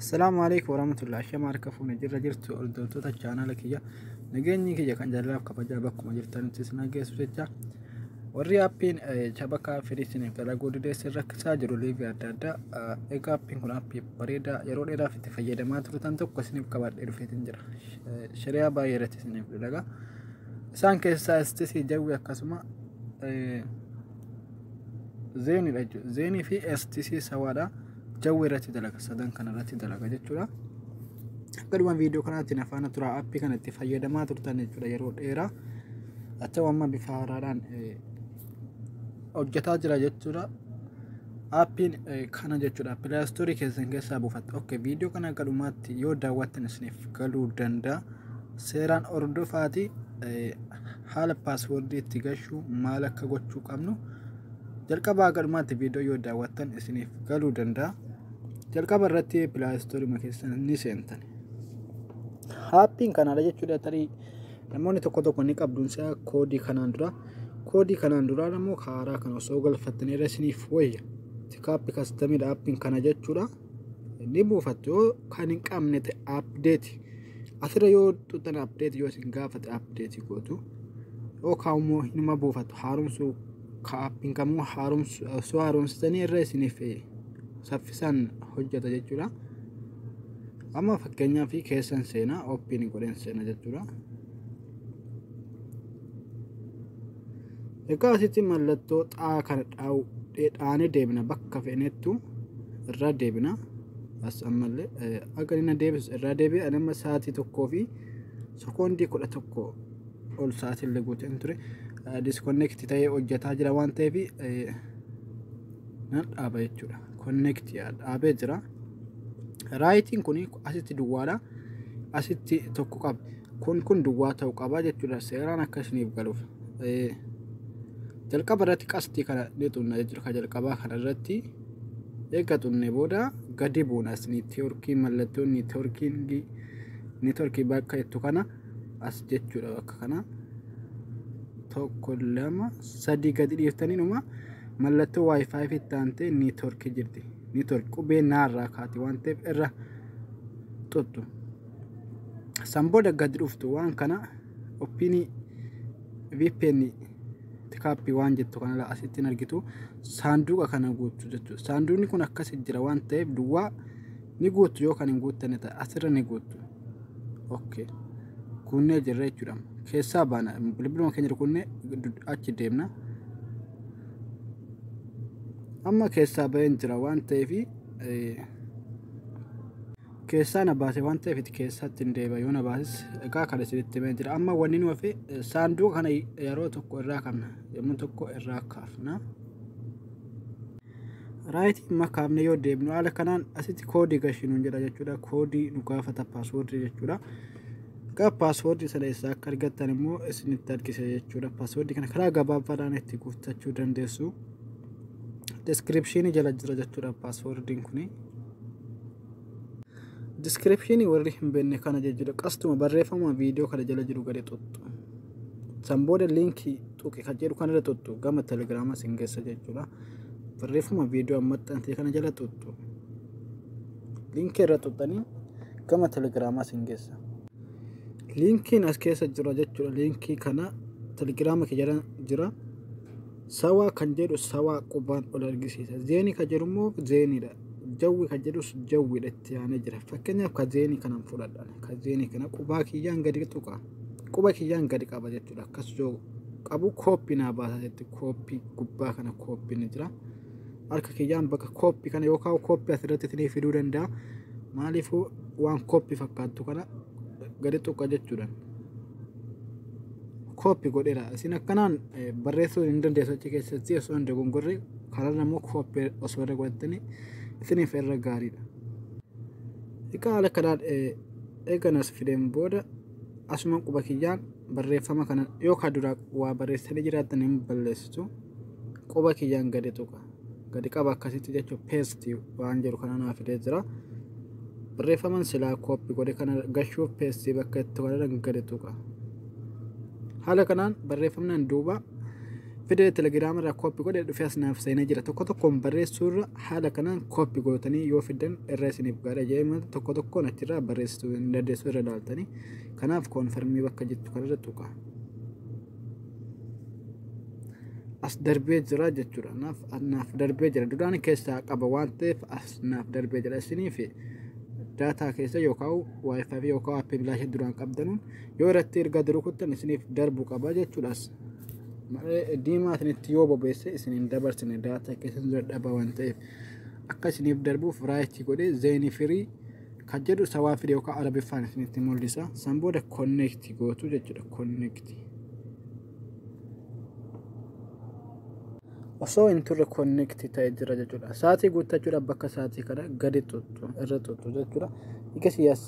السلام عليكم ورحمة الله شما ركفونا جرى جرت أردوتو تجانا لك يا نجني كي كان جرب كبجا بكم جرتان تسنا جيس وجا وري أبين شبكة فريسين كلا جود ديس ركسا جرو ليبيا دادا إيجا أبين كنا أبي بريدا يرون إذا في تفجير ما تروتان تو كسنيب كبار إرفيتين جرا شريعة بايرة تسنيب للا سان كيسا استسي جوي كسمة زيني في استسي سوادا جوي راتي دلقة سدان كان راتي دلقة جتورا قدوان فيديو كانت نفانا ترى أبي كانت تفجير ما تروتان جرا يرون إيرا أتوا ما بفاران hojjetaa jira jechuudha. Appiin kana jechuudha. Play Store keessan keessaa buufatte. Okay, viidiyoo kana galumaatti yoo daawwattan isiniif galuu danda'a. Seeraan hordofaati haala paaswoordii itti gashuu maal akka gochuu qabnu jalqabaa galumaatti viidiyoo yoo daawwattan isiniif galuu danda'a. Jalqaba irratti Play Store keessan ni seentan. Appiin kana jechuudha tarii namoonni tokko tokko ni qabduunsaa koodii kanaan dura koodii kanaan dura namoo kaaraa kan osoo galfattanii resiniif wayya tikaappii kastamii appiin kana jechuudha ni buufattu kan hin qabne ta'e update asirra yoo tuttan update yoo isin gaafate update gootu yoo kaa'umoo hinuma buufattu haaromsuu ka appiin kamuu haaromsuu haaromsitanii irra isiniif saffisaan hojjeta jechuudha. Amma fakkeenyaaf keessan seenaa oppiin godhen seena jechuudha. Egaa asitti mallattoo xaa kana dhaanee deebina bakka feenettu irraa deebina as ammallee akka inni deebisu irraa deebi'e anama sa'aatii tokkoo fi sekoondii 11 ol sa'aatii illee guuteen ture disconnect ta'ee hojjetaa jira waan ta'eef nan dhaaba jechuudha. Connect dhaabee jira. Raayitiin kun asitti duwwaadha. Asitti tokko qaba. Kun duwwaa ta'uu qaba jechuudha. Seeraan akkasiniif galuuf. jalqaba irratti qastii kana ni xunna jechuudha. Ka jalqabaa kana irratti eega xunne booda gadi buunas neetworkii mallattoo neetworkii bakka jettu kana as jechuudha. Bakka kana tokko lama sadii gadi dhiiftanii numa mallattoo wifi fi taante neetworkii jirti. Neetwork qubee naarraa kaati waan ta'eef irra xuttu. Sambooda gadi dhuftu waan kana opini VPN tikaappii waan jettu kana asitti argitu saanduqa kana guutu jechuudha. Saanduqni kun akkas jira waan ta'eef duwwaa ni guutu yoo kan hin guuttanne ta'e asirra ni guutu. Okay. Kunnee jirra jechuudha. Keessaa baana bilbiluma keenya kunnee achi deemna. Amma keessaa baheen jira waan ta'eef keessaa na baase waan ta'eef keessatti hin deebi'a yoo na baases egaa kana isinitti himee jira. Amma wanni nu hafe saanduqa kana yeroo tokko irraa qabna yommuu tokko irraa kaafna. Raayitiin makaafne yoo deebinu haala kanaan asitti koodii gashinuun jedha jechuudha. Koodii nu gaafata paaswoordii jechuudha. Egaa paaswoordii sana eessaa akka argattan immoo isinitti argisa jechuudha. Paaswoordii kana karaa gabaabaadhaan itti guuttachuu dandeessu. Description jala jira jechuudha paaswoordiin kuni. Description warri hin beekne kana jechuudha. Qastuma barreeffama viidiyoo kana jala jiru gadi xuttu. Sambooda linkii tuqe kan jedhu kana xuttu gama telegiraama singeessa jechuudha. Barreeffama viidiyoo maxxanfame kana jala xuttu. Linkii irra xuxxanii gama telegiraama singeessa. Linkiin as keessa jira jechuudha. Linkii kana telegiraama ke jala jira. Sawa kan jedhu sawa qubaan ol argisiisa. Zeeni kan jedhu immoo zeeniidha. Jawwi kan jedhus jawwiidha itti aanee jira. Fakkeenyaaf ka zeeni kanan fudhadhaan. Ka zeeni kana qubaa kiyyaan gadi tuqa. Quba kiyyaan gadi qaba jechuudha. Akkas yoo qabu kooppii naa baasa jetti kooppii gubbaa kana kooppii ni jira. Harka kiyyaan bakka kooppii kana yookaan kooppii asirratti itti fiduu danda'a. Maaliifuu waan kooppii fakkaattu kana gadi tuqa jechuudha. Kooppii godheera. Isin akkanaan barreessuu hin dandeessu achi keessatti osoo hin dogongorre karaa immoo kooppii osoo irra godhattanii isiniif irra gaariidha. Egaa haala kanaan eeganas fideen booda asuma quba kiyyaan barreeffama kana yookaan dura waa barreessanii jiraattan hin balleessitu. Quba kiyyaan gadi tuqa. Gadi qaba akkasitti jechuun paste waan jedhu kana naaf fidee jira. Barreeffaman silaa kooppii godhe kana gashuuf paste bakka itti godhan gadi tuqa. Haala kanaan barreeffamnaan duuba fidee telegiraama irraa koppii godhe dhufee asnaaf seenaa jira tokko tokkoon barreessuurra haala kanaan koppii gootanii yoo fidan irra isiniif gaadha jedhee tokko tokkoon achirraa barreessuu hin dandeessu irra ilaaltanii kanaaf koonfirmii bakka jettu kanarra tuqa. As darbee jira jechuudha. Naaf darbee jira. Duraan keessaa qaba waan ta'eef as naaf darbee jira. Isiniif daataa keessa yookaan wifi yookaan appii bilaashii duraan qabdanuun yoo irratti erga duruu kuttan isiniif darbuu qaba jechuudha. Diimaa isinitti yoo bobeesse isiniin dabarsine daataa keessa dura dhaba waan ta'eef akka isiniif darbuuf raayitii godhee zeenii firii kan jedhu sawaa firii yookaan arabiffaan isinitti mul'isa. San booda konneektii gootu jechuudha. Konneektii. Osoo hin turre konneektii ta'ee jira jechuudha. Saatii guuttachuudhaaf bakka saatii kana gadi tuttu irra tuttu jechuudha. Ikkasiyaas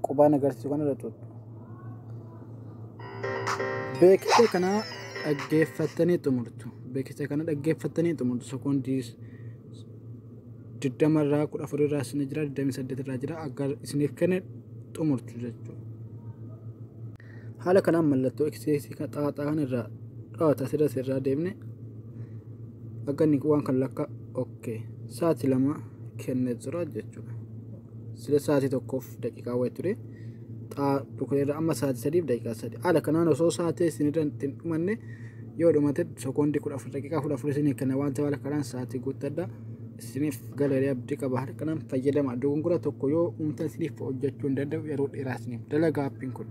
qubaan agarsiisu kana irra tuttu. Beeksisa kana dhaggeeffattanii xumurtu. Beeksisa kana dhaggeeffattanii xumurtu. Sekoondii 20 irraa 14 irraa isin jira 28 irraa jira agar isiniif kenne xumurtu jechuudha. Haala kanaan mallattoo eksiisii xaaxaa kan irraa dhaawata asirras irraa deemne aganni waan kan lakka okay sa'aatii 2 kennee jira jechuudha. Sila sa'aatii 1 daqiiqaa wayii ture dhukuleera amma sa'aatii 3 daqiiqaa 3 haala kanaan osoo sa'aatii isinirra hin dhumanne yoo dhumate sekoondii 14 daqiiqaa 14 isinii kenna waan ta'eef haala kanaan sa'aatii guuttadha isiniif galeerii abdii qaba haala kanaan fayyadama dogongora tokko yoo uumtan isiniif hojjechuu hin danda'u yeroo dheeraa isiniif dalagaa appiin kun.